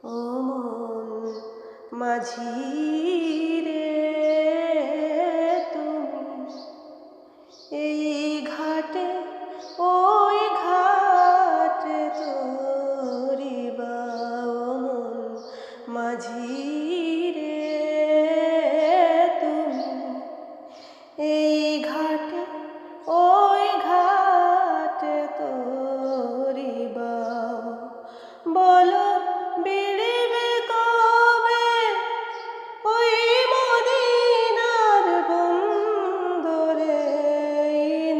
ও মন মাঝি রে, তুমি এই ঘাটে ওই ঘাটে তরিবা। ও মন মাঝি রে, তুমি এই ঘাটে ওই ঘাটে তরিবা। বলো বিড়িবে কবে ওই মদিনার বন্দরে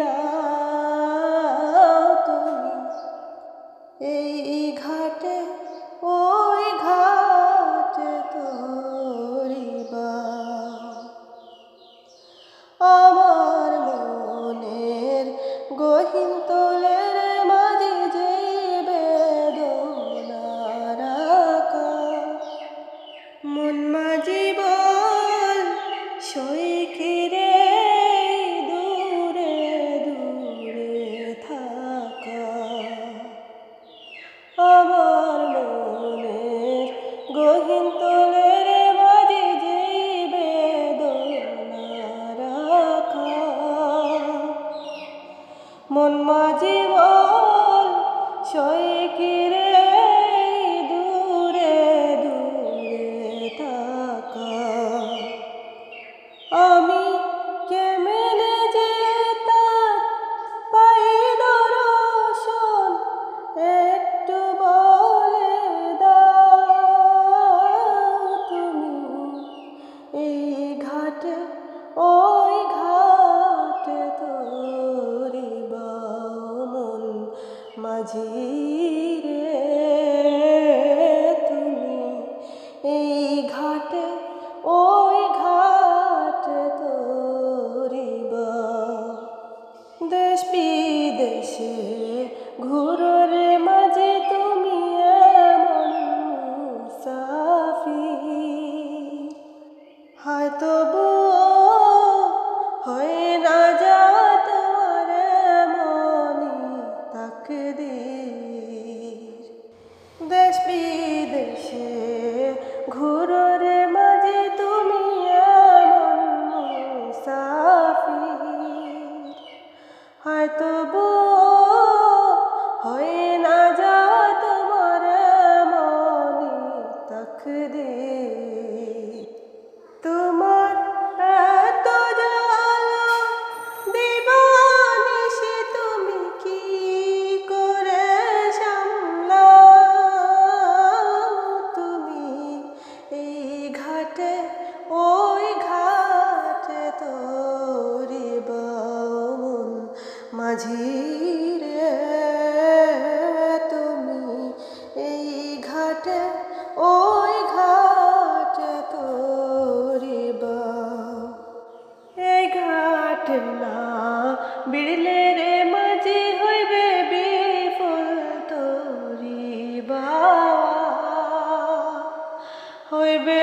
না, তুমি এই ঘাটে ওই ঘাটে তরিবা। আমার মনের গহীন তলের মাঝে যে বেদনার আকাশ, মন মাঝি বল সইকি রে দূরে দূরে থাকা। আমার মনের গহীন তলের মাঝে যে বেদনার আকাশ, মন মাঝি বল সইকি রে দূরে দূরে থাকা। আমি কেমনে যে তার পাই দর্শন একটু বলে দাও। তুমি এই ঘাটে ওই ঘাটে তরিবা। মন মাঝি রে, তুমি এই ঘাটে ওই ঘাটে তরিবা। দেশ বিদেশে ঘুরোরে মাঝে তুমি এমন মুসাফির, হয়তো হয় না যা তোমার এমনই তাকদীর। দেশ বিদেশে ঘুরোরে মাঝে তুমি এমন মুসাফির, হয়তো হয় না যা তোমার এমনই তাকদীর। তোমার এত জ্বালা দিবানিশি তুমি কি করে সামলাও। তুমি এই ঘাটে ওই ঘাটে তরিবা। মন মাঝি রে, তুমি এই ঘাটে ওই ঘাটে তরিবা। এই ঘাট না বিড়লে রে মাঝি হইবে বিফল তরিবা, হইবে